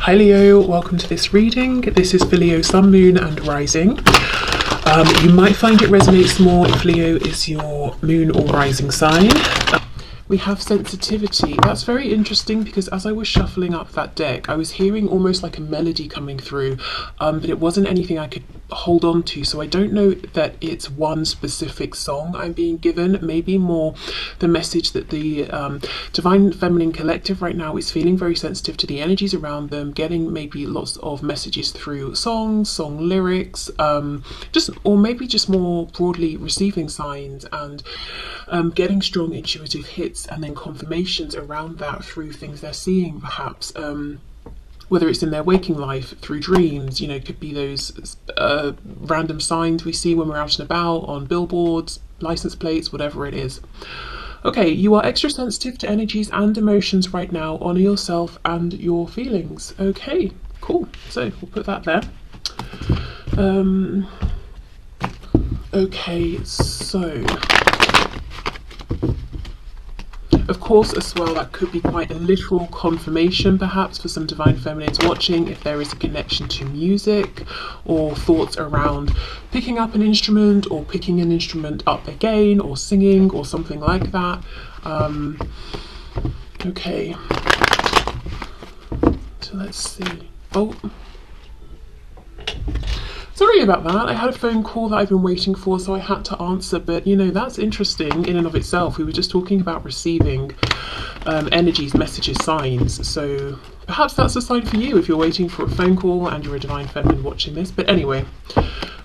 Hi Leo, welcome to this reading. This is for Leo Sun, Moon and Rising. You might find it resonates more if Leo is your moon or rising sign. We have sensitivity. That's very interesting because as I was shuffling up that deck, I was hearing almost like a melody coming through, but it wasn't anything I could hold on to. So I don't know that it's one specific song I'm being given, maybe more the message that the Divine Feminine Collective right now is feeling very sensitive to the energies around them, getting maybe lots of messages through songs, song lyrics, or maybe just more broadly receiving signs and getting strong intuitive hits and then confirmations around that through things they're seeing, perhaps whether it's in their waking life, through dreams. You know, it could be those random signs we see when we're out and about, on billboards, license plates, whatever it is. Okay, you are extra sensitive to energies and emotions right now. Honor yourself and your feelings. Okay, cool. So we'll put that there. Okay, so of course, as well, that could be quite a literal confirmation, perhaps, for some Divine Feminines watching, if there is a connection to music or thoughts around picking up an instrument or picking an instrument up again or singing or something like that. Okay, so let's see. Oh, sorry about that. I had a phone call that I've been waiting for, so I had to answer. But you know, that's interesting in and of itself. We were just talking about receiving energies, messages, signs. So perhaps that's a sign for you if you're waiting for a phone call and you're a Divine Feminine watching this. But anyway,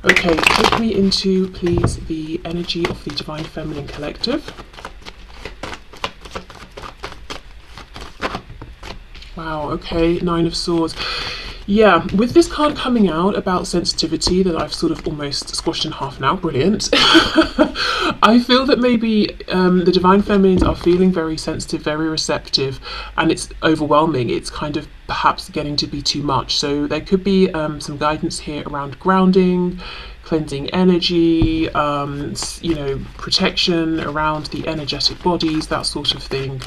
okay, take me into, please, the energy of the Divine Feminine Collective. Wow, okay, Nine of Swords. Yeah, with this card coming out about sensitivity that I've sort of almost squashed in half now, brilliant. I feel that maybe the Divine Feminines are feeling very sensitive, very receptive, and it's overwhelming. It's kind of perhaps getting to be too much. So there could be some guidance here around grounding, cleansing energy, you know, protection around the energetic bodies, that sort of thing.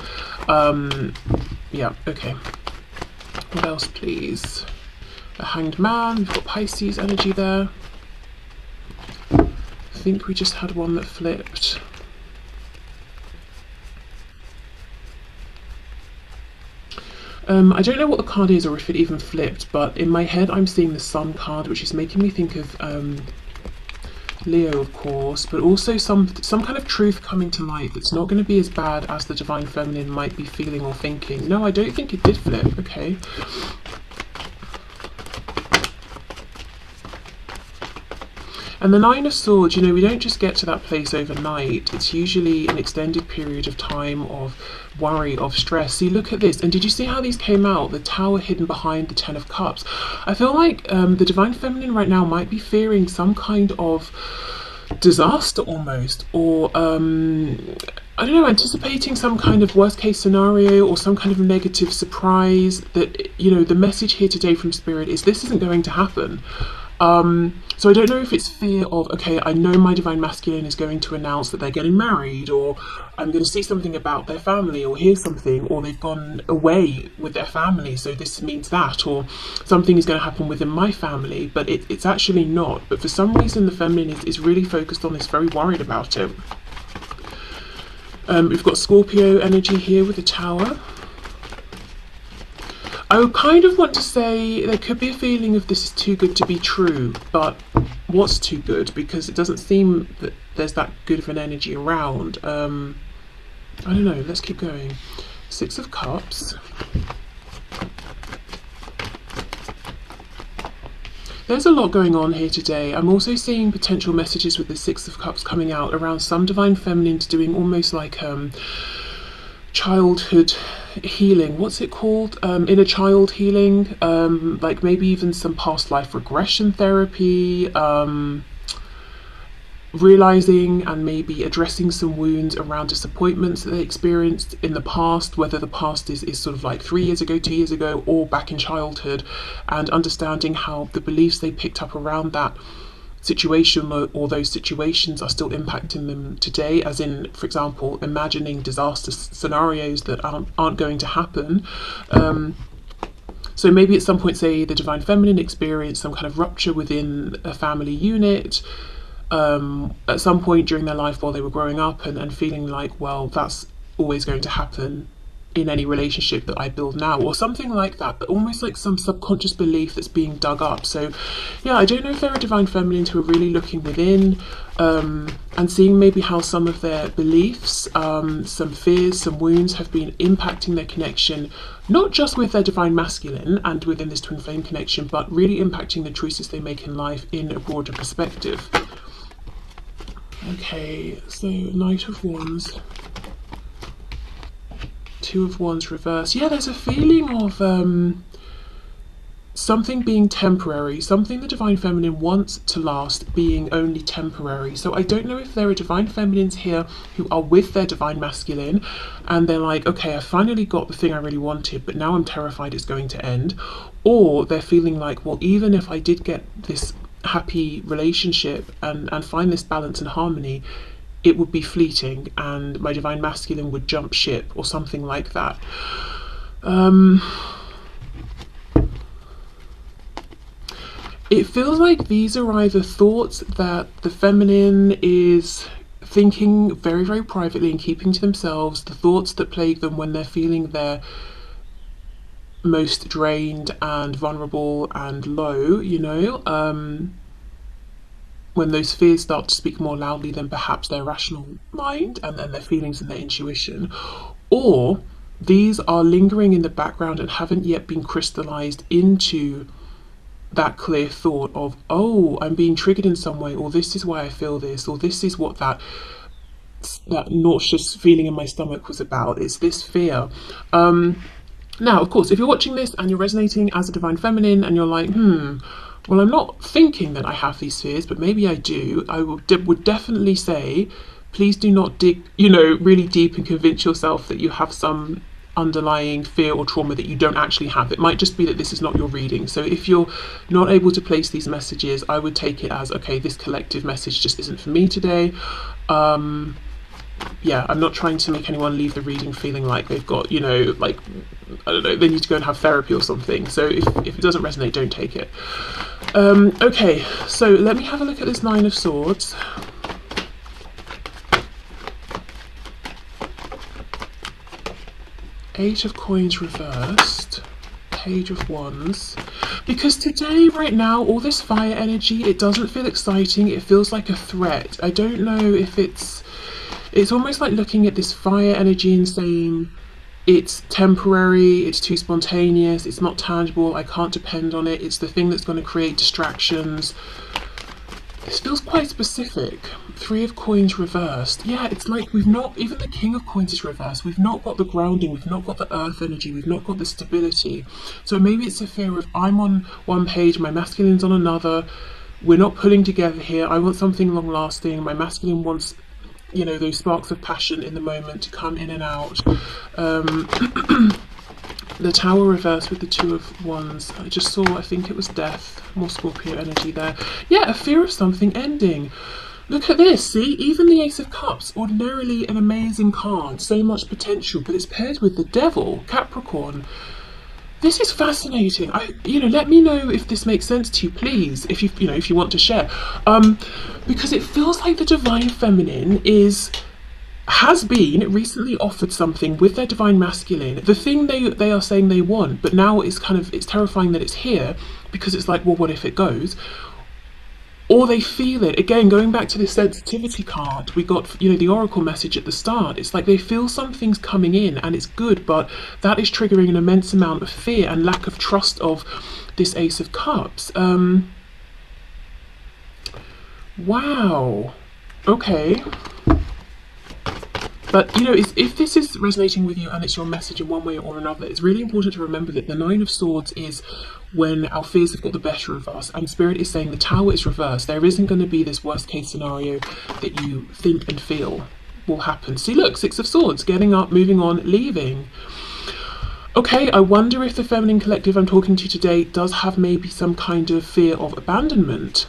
Yeah, okay. What else, please? A Hanged Man, we've got Pisces energy there. I think we just had one that flipped. I don't know what the card is or if it even flipped, but in my head I'm seeing the Sun card, which is making me think of Leo, of course, but also some kind of truth coming to light that's not going to be as bad as the Divine Feminine might be feeling or thinking. No, I don't think it did flip. Okay. And the Nine of Swords, you know, we don't just get to that place overnight. It's usually an extended period of time of worry, of stress. See, look at this. And did you see how these came out? The Tower hidden behind the Ten of Cups. I feel like the Divine Feminine right now might be fearing some kind of disaster almost, or I don't know, anticipating some kind of worst case scenario or some kind of negative surprise. That, you know, the message here today from Spirit is this isn't going to happen. So I don't know if it's fear of, okay, I know my Divine Masculine is going to announce that they're getting married, or I'm going to see something about their family, or hear something, or they've gone away with their family, so this means that, or something is going to happen within my family, but it's actually not. But for some reason the Feminine is really focused on this, very worried about it. We've got Scorpio energy here with the Tower. I would kind of want to say there could be a feeling of this is too good to be true, but what's too good? Because it doesn't seem that there's that good of an energy around. I don't know, let's keep going. Six of Cups. There's a lot going on here today. I'm also seeing potential messages with the Six of Cups coming out around some Divine Feminines doing almost like childhood healing. What's it called? Inner child healing, like maybe even some past life regression therapy, realizing and maybe addressing some wounds around disappointments that they experienced in the past, whether the past is sort of like 3 years ago, 2 years ago, or back in childhood, and understanding how the beliefs they picked up around that situation or those situations are still impacting them today, as in, for example, imagining disaster scenarios that aren't going to happen. So maybe at some point, say the divine feminine experienced some kind of rupture within a family unit, at some point during their life while they were growing up, and feeling like, well, that's always going to happen in any relationship that I build now, or something like that, but almost like some subconscious belief that's being dug up. So yeah, I don't know if they're a divine feminine who are really looking within, and seeing maybe how some of their beliefs, some fears, some wounds have been impacting their connection, not just with their divine masculine and within this twin flame connection, but really impacting the choices they make in life in a broader perspective. Okay, so Knight of Wands, Two of Wands reverse. Yeah, there's a feeling of something being temporary, something the divine feminine wants to last being only temporary. So I don't know if there are divine feminines here who are with their divine masculine and they're like, okay, I finally got the thing I really wanted, but now I'm terrified it's going to end. Or they're feeling like, well, even if I did get this happy relationship and find this balance and harmony, it would be fleeting and my divine masculine would jump ship or something like that. It feels like these are either thoughts that the feminine is thinking very, very privately and keeping to themselves, the thoughts that plague them when they're feeling their most drained and vulnerable and low, you know, when those fears start to speak more loudly than perhaps their rational mind and their feelings and their intuition. Or these are lingering in the background and haven't yet been crystallized into that clear thought of, oh, I'm being triggered in some way, or this is why I feel this, or this is what that nauseous feeling in my stomach was about. It's this fear. Now, of course, if you're watching this and you're resonating as a divine feminine and you're like, well, I'm not thinking that I have these fears, but maybe I do, I would definitely say, please do not dig, you know, really deep and convince yourself that you have some underlying fear or trauma that you don't actually have. It might just be that this is not your reading. So if you're not able to place these messages, I would take it as, okay, this collective message just isn't for me today. Yeah, I'm not trying to make anyone leave the reading feeling like they've got, you know, like, I don't know, they need to go and have therapy or something. So if it doesn't resonate, don't take it. Okay, so let me have a look at this Nine of Swords. Eight of Coins reversed, Page of Wands. Because today, right now, all this fire energy, it doesn't feel exciting. It feels like a threat. I don't know if it's almost like looking at this fire energy and saying, it's temporary, it's too spontaneous, it's not tangible, I can't depend on it, it's the thing that's going to create distractions. This feels quite specific. Three of Coins reversed. Yeah, it's like we've not, even the King of Coins is reversed. We've not got the grounding, we've not got the earth energy, we've not got the stability. So maybe it's a fear of, I'm on one page, my masculine's on another, we're not pulling together here, I want something long lasting, my masculine wants, you know, those sparks of passion in the moment to come in and out. The Tower reversed with the Two of Wands. I just saw, I think it was death, more Scorpio energy there. Yeah, a fear of something ending. Look at this, see, even the Ace of Cups, ordinarily an amazing card, so much potential, but it's paired with the Devil, Capricorn. This is fascinating. Let me know if this makes sense to you, please, if you want to share. Because it feels like the divine feminine has been recently offered something with their divine masculine, the thing they are saying they want, but now it's terrifying that it's here, because it's like, well, what if it goes? Or they feel it. Again, going back to the sensitivity card, we got, the oracle message at the start. It's like they feel something's coming in and it's good, but that is triggering an immense amount of fear and lack of trust of this Ace of Cups. Wow. Okay. But, if this is resonating with you and it's your message in one way or another, it's really important to remember that the Nine of Swords is when our fears have got the better of us, and Spirit is saying the Tower is reversed. There isn't going to be this worst case scenario that you think and feel will happen. See, look, Six of Swords, getting up, moving on, leaving. Okay, I wonder if the feminine collective I'm talking to today does have maybe some kind of fear of abandonment.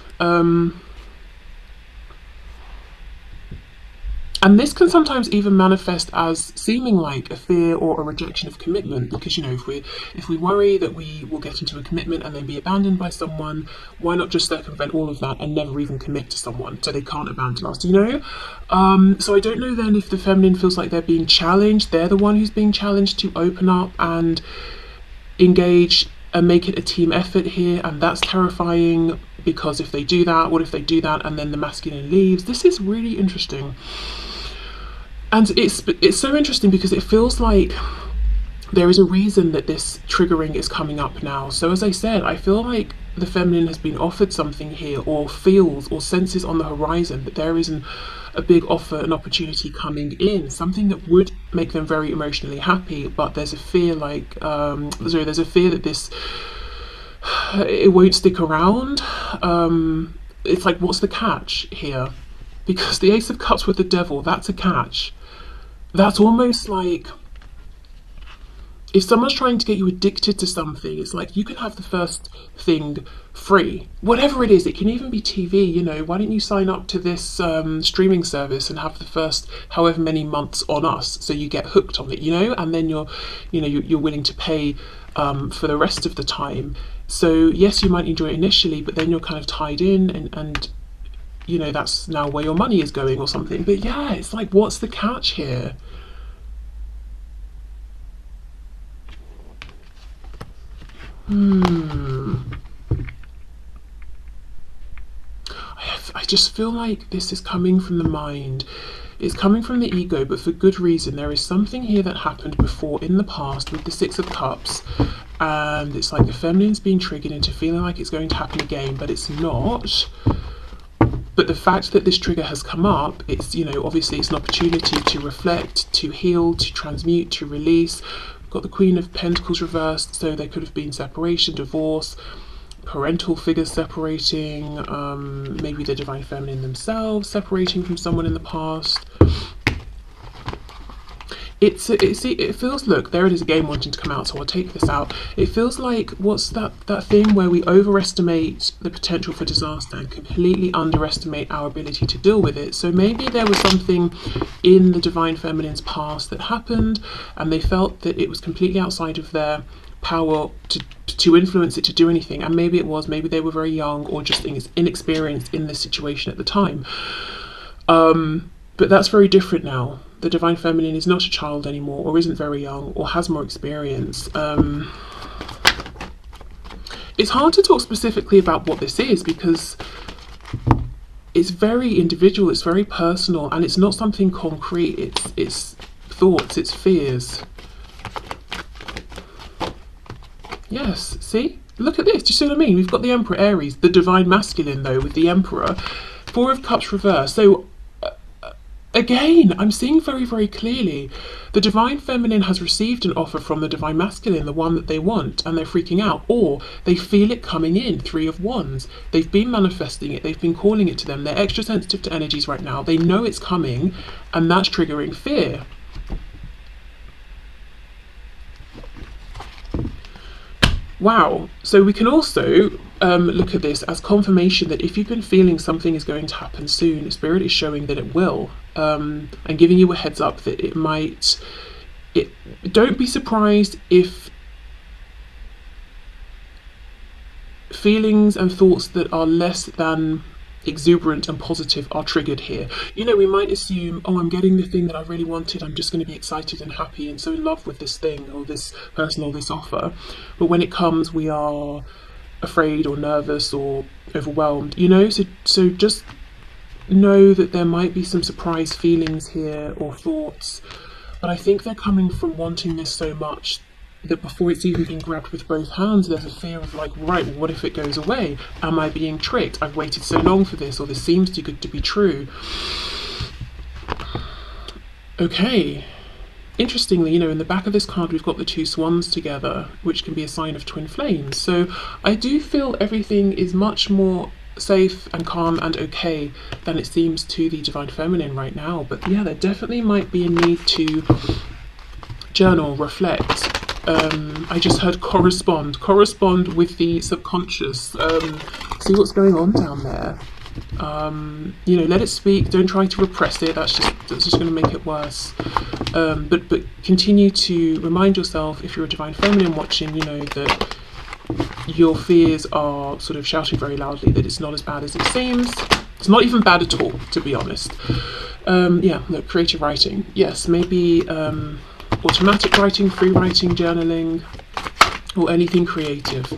And this can sometimes even manifest as seeming like a fear or a rejection of commitment, because you know, if we worry that we will get into a commitment and then be abandoned by someone, why not just circumvent all of that and never even commit to someone so they can't abandon us, you know? So I don't know then if the feminine feels like they're being challenged, they're the one who's being challenged to open up and engage and make it a team effort here, and that's terrifying, because if they do that, what if they do that and then the masculine leaves? This is really interesting. And it's so interesting because it feels like there is a reason that this triggering is coming up now. So as I said, I feel like the feminine has been offered something here, or feels or senses on the horizon that there is a big offer, an opportunity coming in, something that would make them very emotionally happy, but there's a fear like, there's a fear that it won't stick around. It's like, what's the catch here? Because the Ace of Cups with the Devil, that's a catch. That's almost like, if someone's trying to get you addicted to something, it's like, you can have the first thing free, whatever it is. It can even be TV, you know, why don't you sign up to this streaming service and have the first however many months on us, so you get hooked on it, you know, and then you're willing to pay for the rest of the time. So yes, you might enjoy it initially, but then you're kind of tied in, and you know, that's now where your money is going or something. But yeah, it's like, what's the catch here? I just feel like this is coming from the mind. It's coming from the ego, but for good reason. There is something here that happened before in the past with the Six of Cups, and it's like the feminine's being triggered into feeling like it's going to happen again, but it's not. But the fact that this trigger has come up, it's, you know, obviously it's an opportunity to reflect, to heal, to transmute, to release. We've got the Queen of Pentacles reversed, so there could have been separation, divorce, parental figures separating, maybe the divine feminine themselves separating from someone in the past. It feels, look, there it is again wanting to come out, so I'll take this out. It feels like, what's that thing where we overestimate the potential for disaster and completely underestimate our ability to deal with it. So maybe there was something in the divine feminine's past that happened, and they felt that it was completely outside of their power to influence it, to do anything. And maybe maybe they were very young, or just inexperienced in this situation at the time. But that's very different now. The divine feminine is not a child anymore, or isn't very young, or has more experience. It's hard to talk specifically about what this is, because it's very individual, it's very personal, and it's not something concrete. It's thoughts, it's fears. Yes, see? Look at this, do you see what I mean? We've got the Emperor Aries, the divine masculine though, with the Emperor. Four of Cups reversed. So again, I'm seeing very, very clearly the divine feminine has received an offer from the divine masculine, the one that they want, and they're freaking out, or they feel it coming in. Three of Wands. They've been manifesting it, they've been calling it to them. They're extra sensitive to energies right now. They know it's coming, and that's triggering fear. Wow. So we can also look at this as confirmation that if you've been feeling something is going to happen soon, Spirit is showing that it will, and giving you a heads up that it might. Don't be surprised if feelings and thoughts that are less than exuberant and positive are triggered here. You know, we might assume, oh, I'm getting the thing that I really wanted, I'm just going to be excited and happy and so in love with this thing or this person or this offer. But when it comes, we are afraid or nervous or overwhelmed, you know. So just know that there might be some surprise feelings here or thoughts, but I think they're coming from wanting this so much that before it's even been grabbed with both hands, there's a fear of like, right, well, what if it goes away? Am I being tricked? I've waited so long for this, or this seems too good to be true. Okay. Interestingly, you know, in the back of this card, we've got the two swans together, which can be a sign of twin flames. So I do feel everything is much more safe and calm and okay than it seems to the divine feminine right now. But yeah, there definitely might be a need to journal, reflect. I just heard correspond with the subconscious. See what's going on down there. You know, let it speak. Don't try to repress it. That's just going to make it worse. But continue to remind yourself, if you're a divine feminine watching, you know that your fears are sort of shouting very loudly that it's not as bad as it seems. It's not even bad at all, to be honest. Yeah, no, creative writing. Yes, maybe automatic writing, free writing, journaling, or anything creative.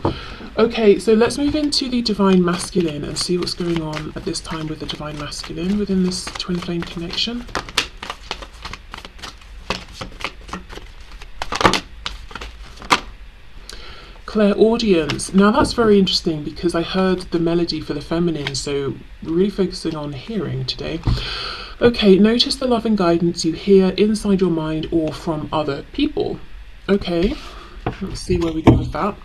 Okay, so let's move into the divine masculine and see what's going on at this time with the divine masculine within this twin flame connection. Clairaudience. Now that's very interesting because I heard the melody for the feminine, so we're really focusing on hearing today. Okay, notice the love and guidance you hear inside your mind or from other people. Okay, let's see where we go with that.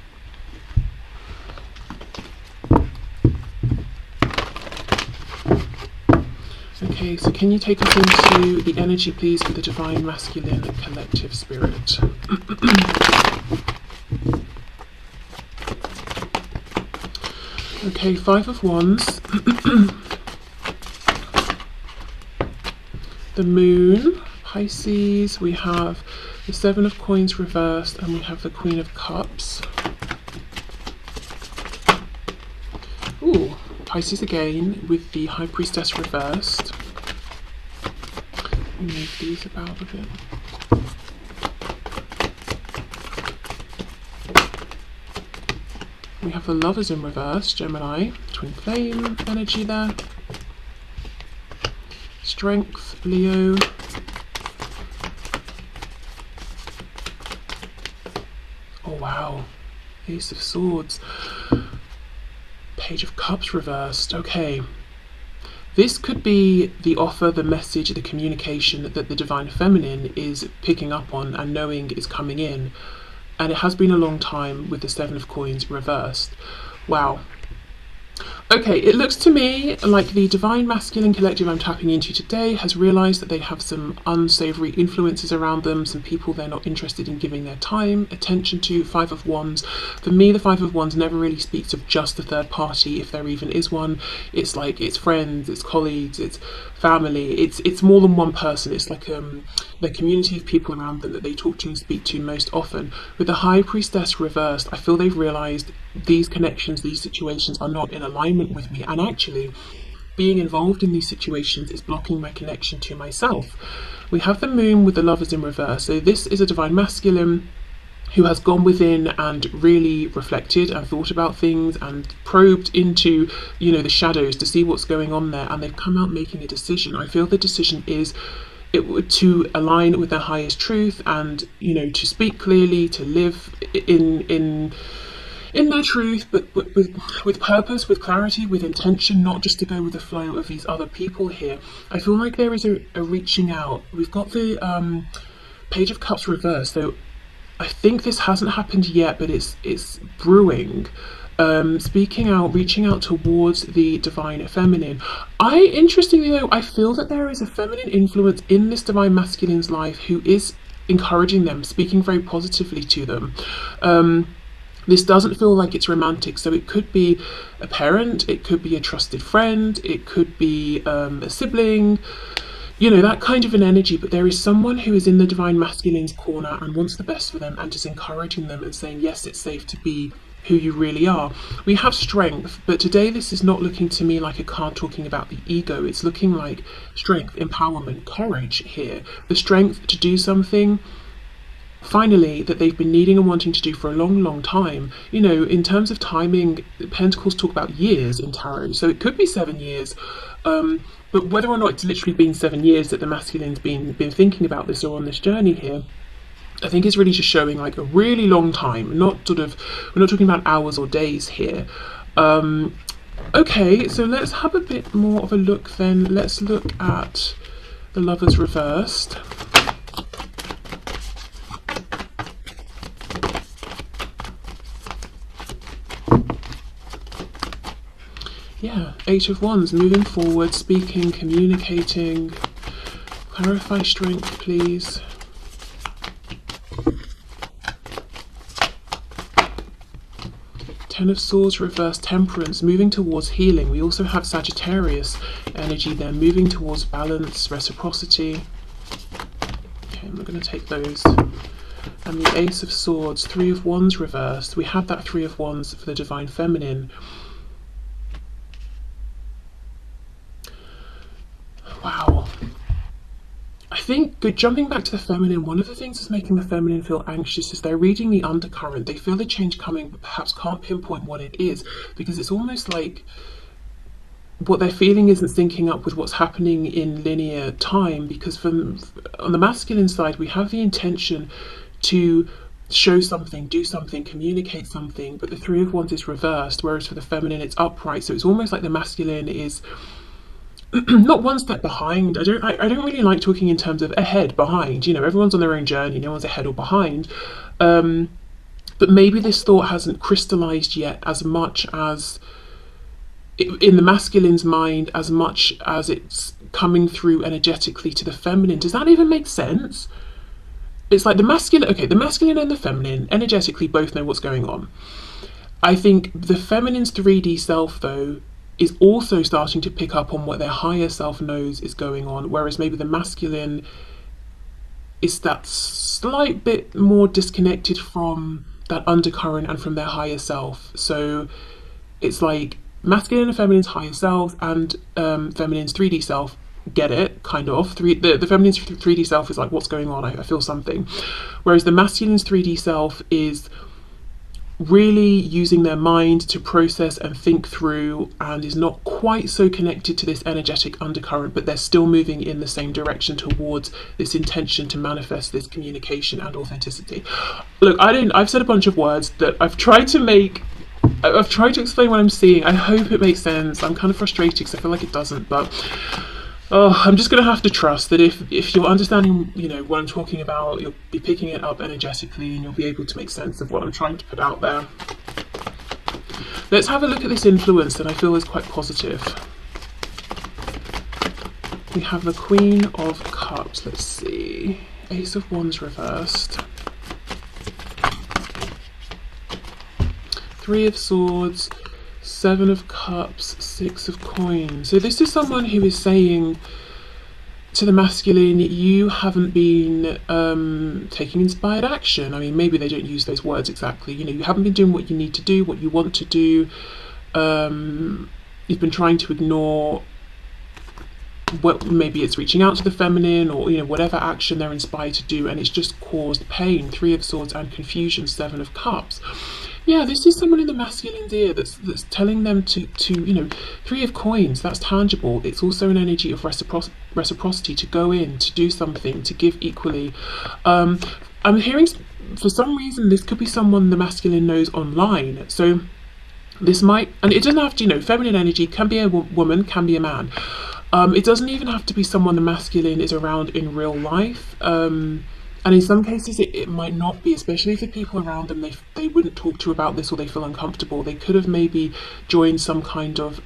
Okay, so can you take us into the energy, please, for the divine masculine collective spirit? Okay, Five of Wands. The Moon, Pisces. We have the Seven of Coins reversed, and we have the Queen of Cups. Ooh, Pisces again with the High Priestess reversed. Move these about a bit. We have the Lovers in reverse, Gemini, twin flame energy there. Strength, Leo. Oh wow, Ace of Swords. Page of Cups reversed. Okay. This could be the offer, the message, the communication that the divine feminine is picking up on and knowing is coming in. And it has been a long time with the Seven of Coins reversed. Wow. Okay, it looks to me like the divine masculine collective I'm tapping into today has realised that they have some unsavoury influences around them, some people they're not interested in giving their time, attention to. Five of Wands. For me, the Five of Wands never really speaks of just the third party, if there even is one. It's like it's friends, it's colleagues, it's family, it's more than one person. It's like the community of people around them that they talk to and speak to most often. With the High Priestess reversed, I feel they've realised these connections, these situations are not in alignment with me, and actually being involved in these situations is blocking my connection to myself. We have the Moon with the Lovers in reverse, so this is a divine masculine who has gone within and really reflected and thought about things and probed into, you know, the shadows to see what's going on there, and they've come out making a decision. I feel the decision is to align with their highest truth and, you know, to speak clearly, to live in their truth, but with purpose, with clarity, with intention, not just to go with the flow of these other people here. I feel like there is a reaching out. We've got the Page of Cups reversed, so I think this hasn't happened yet, but it's brewing. Speaking out, reaching out towards the divine feminine. Interestingly though, I feel that there is a feminine influence in this divine masculine's life who is encouraging them, speaking very positively to them. This doesn't feel like it's romantic, so it could be a parent, it could be a trusted friend, it could be a sibling, you know, that kind of an energy. But there is someone who is in the divine masculine's corner and wants the best for them and just encouraging them and saying, yes, it's safe to be who you really are. We have strength, but today this is not looking to me like a card talking about the ego. It's looking like strength, empowerment, courage here. The strength to do something finally that they've been needing and wanting to do for a long time. You know, in terms of timing, Pentacles talk about years in tarot, so it could be 7 years, but whether or not it's literally been 7 years that the masculine's been thinking about this or on this journey here, I think it's really just showing like a really long time, not sort of, we're not talking about hours or days here. Okay, so let's have a bit more of a look then. Let's look at the Lovers reversed. Yeah, Eight of Wands, moving forward, speaking, communicating. Clarify strength, please. Ten of Swords reversed, Temperance, moving towards healing. We also have Sagittarius energy there, moving towards balance, reciprocity. Okay, I'm not going to take those. And the Ace of Swords, Three of Wands reversed. We had that Three of Wands for the Divine Feminine. Wow. I think, jumping back to the feminine, one of the things that's making the feminine feel anxious is they're reading the undercurrent. They feel the change coming, but perhaps can't pinpoint what it is, because it's almost like what they're feeling isn't syncing up with what's happening in linear time, because on the masculine side, we have the intention to show something, do something, communicate something, but the Three of Wands is reversed, whereas for the feminine, it's upright. So it's almost like the masculine is not one step behind. I don't really like talking in terms of ahead, behind. You know, everyone's on their own journey. No one's ahead or behind. But maybe this thought hasn't crystallized yet as much as in the masculine's mind, as much as it's coming through energetically to the feminine. Does that even make sense? It's like the masculine, okay, the masculine and the feminine energetically both know what's going on. I think the feminine's 3D self, though, is also starting to pick up on what their higher self knows is going on, whereas maybe the masculine is that slight bit more disconnected from that undercurrent and from their higher self. So it's like masculine and feminine's higher selves and feminine's 3D self get it, kind of. The feminine's 3D self is like, what's going on? I feel something. Whereas the masculine's 3D self is really using their mind to process and think through, and is not quite so connected to this energetic undercurrent, but they're still moving in the same direction towards this intention to manifest this communication and authenticity. Look, I've said a bunch of words that I've tried to explain what I'm seeing. I hope it makes sense. I'm kind of frustrated because I feel like it doesn't, but I'm just going to have to trust that if you're understanding, you know, what I'm talking about, you'll be picking it up energetically and you'll be able to make sense of what I'm trying to put out there. Let's have a look at this influence that I feel is quite positive. We have the Queen of Cups. Let's see. Ace of Wands reversed. Three of Swords. Seven of Cups, Six of Coins. So this is someone who is saying to the masculine, you haven't been taking inspired action. I mean, maybe they don't use those words exactly. You know, you haven't been doing what you need to do, what you want to do. You've been trying to ignore what, maybe it's reaching out to the feminine, or, you know, whatever action they're inspired to do, and it's just caused pain. Three of Swords and confusion, Seven of Cups. Yeah, this is someone in the masculine's ear that's telling them to you know, Three of Coins, that's tangible. It's also an energy of reciprocity, to go in, to do something, to give equally. I'm hearing, for some reason, this could be someone the masculine knows online. So this might, and it doesn't have to, you know, feminine energy can be a woman, can be a man. It doesn't even have to be someone the masculine is around in real life. And in some cases, it might not be, especially for people around them they wouldn't talk to about this, or they feel uncomfortable. They could have maybe joined some kind of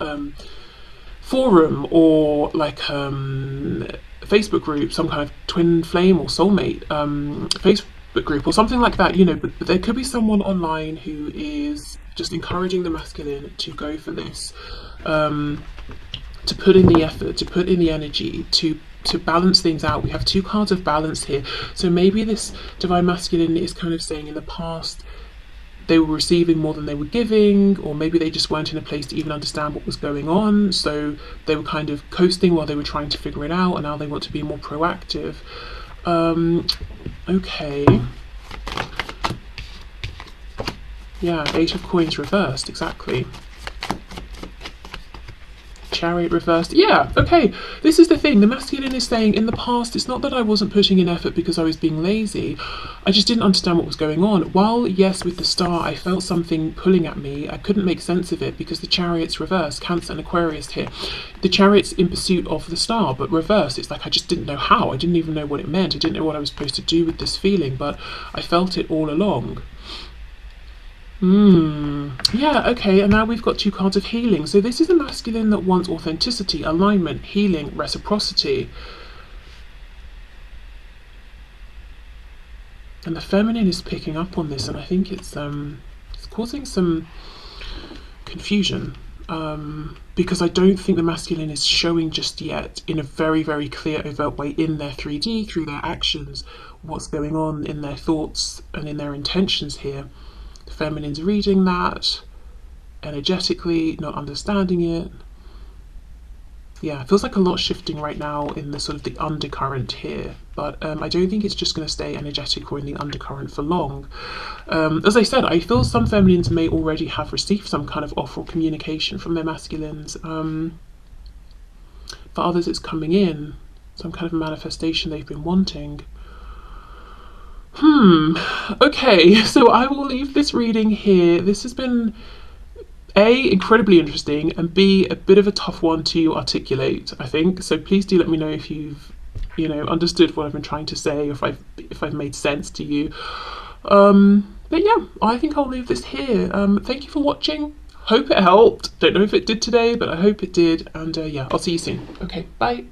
forum, or like Facebook group, some kind of twin flame or soulmate Facebook group or something like that, you know. But there could be someone online who is just encouraging the masculine to go for this, to put in the effort, to put in the energy, to balance things out. We have two cards of balance here. So maybe this divine masculine is kind of saying in the past they were receiving more than they were giving, or maybe they just weren't in a place to even understand what was going on, so they were kind of coasting while they were trying to figure it out, and now they want to be more proactive. Okay. Yeah, Eight of Coins reversed, exactly. Chariot reversed. Yeah, okay. This is the thing. The masculine is saying, in the past, it's not that I wasn't putting in effort because I was being lazy. I just didn't understand what was going on. While, yes, with the star, I felt something pulling at me, I couldn't make sense of it because the chariot's reversed. Cancer and Aquarius here. The chariot's in pursuit of the star, but reversed. It's like I just didn't know how. I didn't even know what it meant. I didn't know what I was supposed to do with this feeling, but I felt it all along. Yeah, okay, and now we've got two cards of healing. So this is a masculine that wants authenticity, alignment, healing, reciprocity. And the feminine is picking up on this, and I think it's causing some confusion, because I don't think the masculine is showing just yet in a very, very clear, overt way in their 3D, through their actions, what's going on in their thoughts and in their intentions here. The feminine's reading that energetically, not understanding it. Yeah, it feels like a lot shifting right now in the sort of the undercurrent here, but I don't think it's just going to stay energetic or in the undercurrent for long. As I said, I feel some feminines may already have received some kind of offer or communication from their masculines. For others, it's coming in, some kind of manifestation they've been wanting. Okay, so I will leave this reading here. This has been A, incredibly interesting, and B, a bit of a tough one to articulate, I think. So please do let me know if you've, understood what I've been trying to say, or if I've made sense to you. But yeah, I think I'll leave this here. Thank you for watching. Hope it helped. Don't know if it did today, but I hope it did. And yeah, I'll see you soon. Okay, bye.